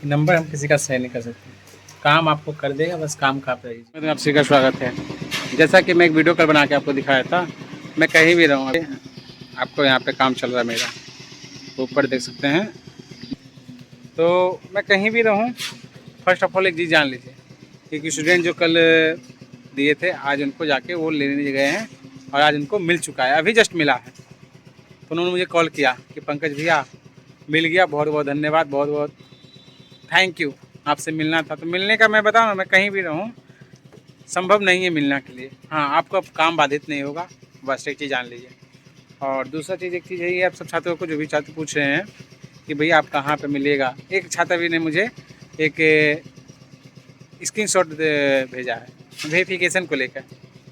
Number हम किसी का शेयर नहीं कर सकते। काम आपको कर देगा, बस काम का आप रहिए। आप सभी का स्वागत है। जैसा कि मैं एक वीडियो कल बना के आपको दिखाया था, मैं कहीं भी रहूँ, आपको यहाँ पे काम चल रहा है मेरा, ऊपर देख सकते हैं। तो मैं कहीं भी रहूँ, फर्स्ट ऑफ ऑल एक चीज़ जान लीजिए, क्योंकि स्टूडेंट जो कल दिए थे, आज उनको जाके वो लेने गए हैं और आज उनको मिल चुका है, अभी जस्ट मिला है। तो उन्होंने मुझे कॉल किया कि पंकज भैया मिल गया, बहुत बहुत धन्यवाद, बहुत बहुत थैंक यू, आपसे मिलना था। तो मिलने का मैं बताऊँ ना, मैं कहीं भी रहूँ संभव नहीं है मिलना के लिए। हाँ, आपको अब काम बाधित नहीं होगा, बस एक चीज़ जान लीजिए। और दूसरा चीज़, एक चीज़ यही है, आप सब छात्रों को, जो भी छात्र पूछ रहे हैं कि भैया आप कहाँ पे मिलेगा, एक छात्र भी ने मुझे एक स्क्रीनशॉट भेजा है वेरिफिकेशन को लेकर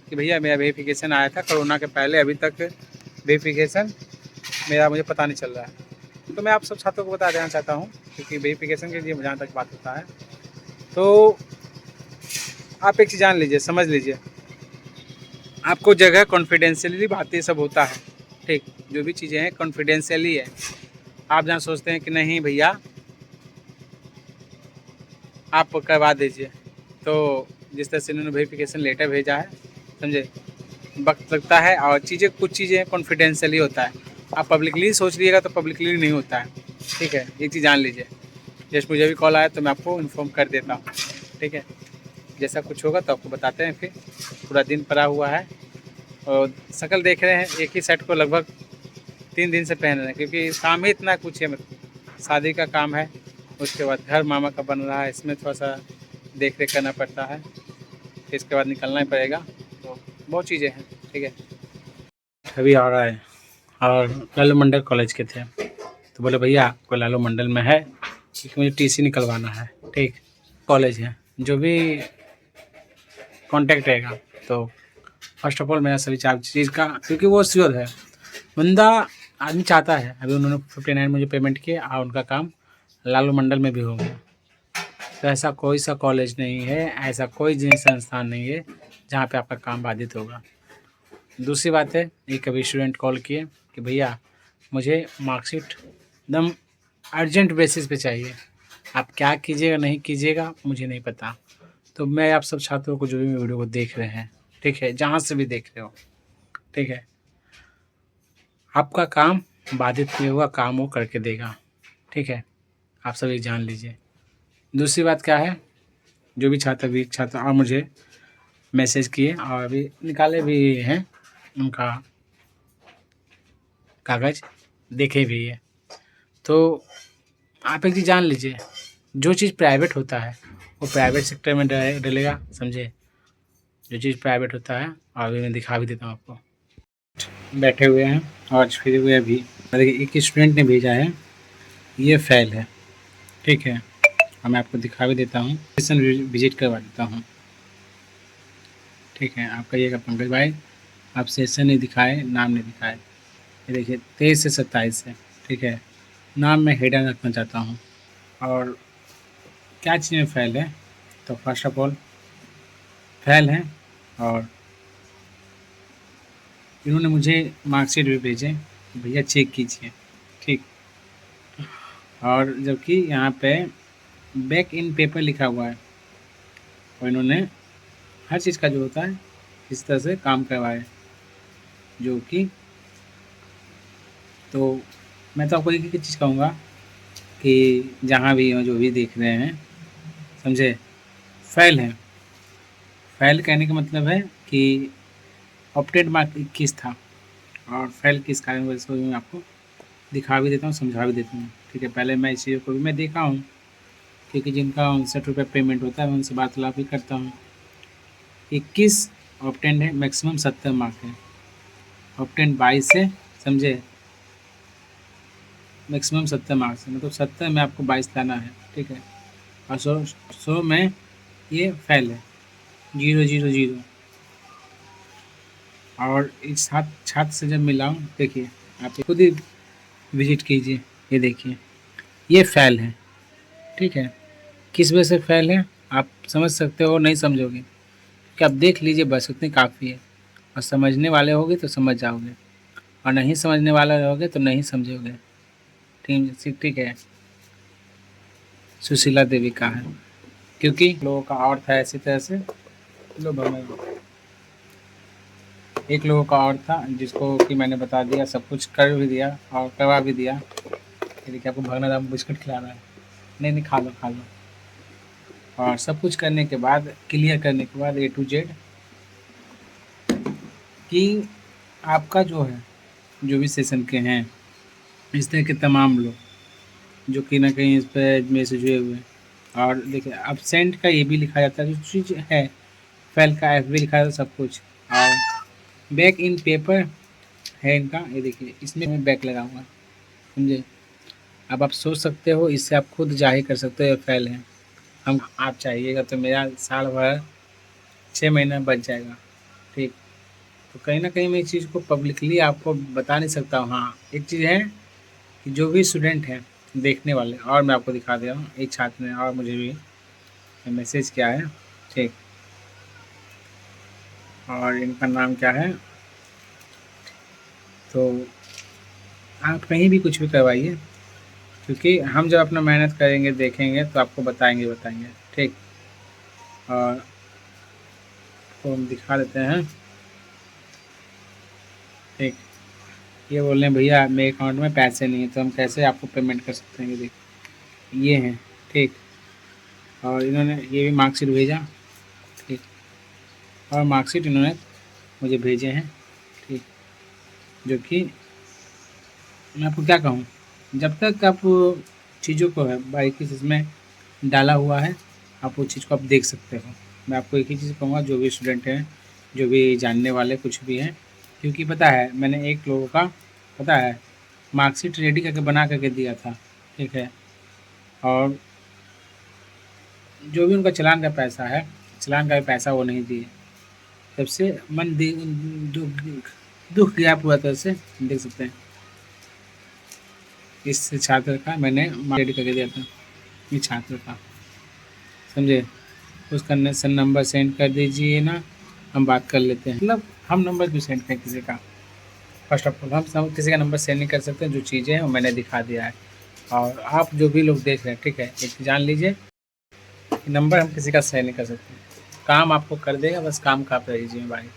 कि भैया मेरा वेरिफिकेशन आया था कोरोना के पहले, अभी तक वेरिफिकेशन मेरा मुझे पता नहीं चल रहा है। तो मैं आप सब छात्रों को बता देना चाहता हूँ, क्योंकि वेरिफिकेशन के लिए जहाँ तक बात होता है, तो आप एक चीज़ जान लीजिए, समझ लीजिए, आपको जगह कॉन्फिडेंशियली बातें सब होता है, ठीक, जो भी चीज़ें हैं कॉन्फिडेंशियली है। आप जहाँ सोचते हैं कि नहीं भैया आप करवा दीजिए, तो जिस तरह से इन्होंने वेरिफिकेशन लेटर भेजा है, समझे, वक्त लगता है और चीज़ें, कुछ चीज़ें कॉन्फिडेंशियली होता है। आप पब्लिकली सोच लीजिएगा तो पब्लिकली नहीं होता है, ठीक है, एक चीज़ जान लीजिए। जैसे मुझे भी कॉल आया तो मैं आपको इन्फॉर्म कर देता हूँ, ठीक है। जैसा कुछ होगा तो आपको बताते हैं। फिर पूरा दिन पड़ा हुआ है और शक्ल देख रहे हैं, एक ही सेट को लगभग 3 दिन से पहन रहे हैं, क्योंकि काम ही इतना कुछ है, मतलब शादी का काम है, उसके बाद घर मामा का बन रहा है, इसमें थोड़ा सा देख रेख करना पड़ता है, फिर इसके बाद निकलना ही पड़ेगा। तो बहुत चीज़ें हैं, ठीक है। अभी आ रहा है और लालू मंडल कॉलेज के थे, तो बोले भैया कोई लालू मंडल में है, क्योंकि मुझे टीसी निकलवाना है, ठीक। कॉलेज है, जो भी कांटेक्ट रहेगा, तो फर्स्ट ऑफ ऑल मेरा सभी चीज़ का, क्योंकि वो श्योर है बंदा, आदमी चाहता है। अभी उन्होंने 59 मुझे पेमेंट किया और उनका काम लालू मंडल में भी हो गया। तो ऐसा कोई सा कॉलेज नहीं है, ऐसा कोई जिन संस्थान नहीं है जहाँ पे आपका काम बाधित होगा। दूसरी बात है, एक अभी स्टूडेंट कॉल किए कि भैया मुझे मार्कशीट एकदम अर्जेंट बेसिस पे चाहिए, आप क्या कीजिएगा नहीं कीजिएगा मुझे नहीं पता। तो मैं आप सब छात्रों को, जो भी वीडियो को देख रहे हैं, ठीक है, जहाँ से भी देख रहे हो, ठीक है, आपका काम बाधित नहीं होगा, काम वो करके देगा, ठीक है, आप सभी जान लीजिए। दूसरी बात क्या है, जो भी छात्र, भी छात्र और मुझे मैसेज किए और अभी निकाले भी हैं उनका कागज़, देखे भी है। तो आप एक चीज़ जान लीजिए, जो चीज़ प्राइवेट होता है वो प्राइवेट सेक्टर में डलेगा, समझे, जो चीज़ प्राइवेट होता है। और अभी मैं दिखा भी देता हूँ आपको, बैठे हुए हैं और फिर हुए भी, देखिए एक स्टूडेंट ने भेजा है, ये फेल है, ठीक है, और मैं आपको दिखा भी देता हूँ, सेशन विजिट करवा देता हूँ, ठीक है। आप कहिएगा पंकज भाई आप सेशन नहीं दिखाए, नाम नहीं दिखाए, ये देखिए 23 से 27 है, ठीक है। नाम मैं हिडन रखना चाहता हूँ। और क्या चीज़ में फेल है, तो फर्स्ट ऑफ ऑल फेल है, और इन्होंने मुझे मार्कशीट भी भेजे, भैया चेक कीजिए, ठीक। और जबकि यहाँ पे बैक इन पेपर लिखा हुआ है, और इन्होंने हर चीज़ का जो होता है इस तरह से काम करवाए, जो कि, तो मैं तो आपको एक ही चीज़ कहूँगा कि जहाँ भी हो, जो भी देख रहे हैं, समझे, फेल है। फेल कहने का मतलब है कि ऑप्टेड मार्क 21 था, और फेल किस कारण वजह से मैं आपको दिखा भी देता हूँ, समझा भी देता हूँ, ठीक है। पहले मैं इस चीज़ को भी मैं देखा हूँ, क्योंकि जिनका 59 रुपये पेमेंट होता है मैं उनसे वार्तालाप भी करता हूँ। 21 ऑप्टेंड है, मैक्सिमम 70 मार्क है। ऑप्टेंड 22 है, समझे, मैक्सिमम 70 मार्क्स है, मतलब 70 में आपको 22 लाना है, ठीक है। और 100 में ये फेल है, 0 0 0। और इस छात्र से जब मिलाऊँ, देखिए आप खुद ही विजिट कीजिए, ये देखिए ये फेल है, ठीक है। किस वजह से फेल है आप समझ सकते हो, नहीं समझोगे कि आप देख लीजिए, बस उतनी काफ़ी है। और समझने वाले होगे तो समझ जाओगे, और नहीं समझने वाले रहोगे तो नहीं समझोगे, ठीक ठीक है। सुशीला देवी का है, क्योंकि लोगों का और था ऐसी तरह से। लो भगवान, एक लोगों का और था जिसको कि मैंने बता दिया, सब कुछ कर भी दिया और करवा भी दिया। ये देखिए आपको भगना दाम बिस्कुट खिला रहा है। नहीं नहीं, खा लो खा लो। और सब कुछ करने के बाद, क्लियर करने के बाद A to Z, कि आपका जो है, जो भी सेशन के हैं इस तरह के तमाम लोग जो कि ना कहीं इस पर मैसेज हुए हुए हैं। और देखिए absent का ये भी लिखा जाता है, जो चीज़ है फेल का F भी लिखा जाता है, सब कुछ। और बैक इन पेपर है इनका, ये देखिए इसमें मैं बैक लगा हुआ है, समझे। अब आप सोच सकते हो, इससे आप खुद जाहिर कर सकते हो फेल है। हम आप चाहिएगा तो मेरा साल भर 6 महीना बच जाएगा, ठीक। तो कहीं ना कहीं मैं इस चीज़ को पब्लिकली आपको बता नहीं सकता हूँ। हाँ, एक चीज़ है कि जो भी स्टूडेंट हैं देखने वाले, और मैं आपको दिखा दे रहा हूँ, एक छात्र ने और मुझे भी मैसेज किया है, ठीक। और इनका नाम क्या है, तो आप कहीं भी कुछ भी करवाइए, क्योंकि हम जब अपना मेहनत करेंगे देखेंगे तो आपको बताएंगे, ठीक। और तो हम दिखा देते हैं, ठीक। ये बोल रहे हैं भैया मेरे अकाउंट में पैसे नहीं है, तो हम कैसे आपको पेमेंट कर सकते हैं। ये देखिए ये हैं, ठीक। और इन्होंने ये भी मार्कशीट भेजा, ठीक। और मार्कशीट इन्होंने मुझे भेजे हैं, ठीक। जो कि मैं आपको क्या कहूँ, जब तक आप चीज़ों को है बारीकी से इसमें डाला हुआ है, आप उस चीज़ को आप देख सकते हो। मैं आपको एक ही चीज़ कहूँगा, जो भी स्टूडेंट हैं, जो भी जानने वाले कुछ भी हैं, क्योंकि पता है मैंने एक लोगों का, पता है, मार्कशीट रेडी करके बना करके दिया था, ठीक है। और जो भी उनका चालान का पैसा है, चालान का भी पैसा वो नहीं दिए। तब से मन दुख दुख गया पूरा तरह से, देख सकते हैं। इस छात्र का मैंने रेडी करके दिया था, ये छात्र का, समझे। उसका सन नंबर सेंड कर दीजिए ना, हम बात कर लेते हैं। मतलब हम नंबर क्यों सेंड करें किसी का, फर्स्ट ऑफ ऑल हम किसी का नंबर सेंड नहीं कर सकते। जो चीज़ें हैं वो मैंने दिखा दिया है। और आप जो भी लोग देख रहे हैं, ठीक है, एक जान लीजिए कि नंबर हम किसी का सेंड नहीं कर सकते। काम आपको कर देगा, बस काम का आप रहिए, भाई।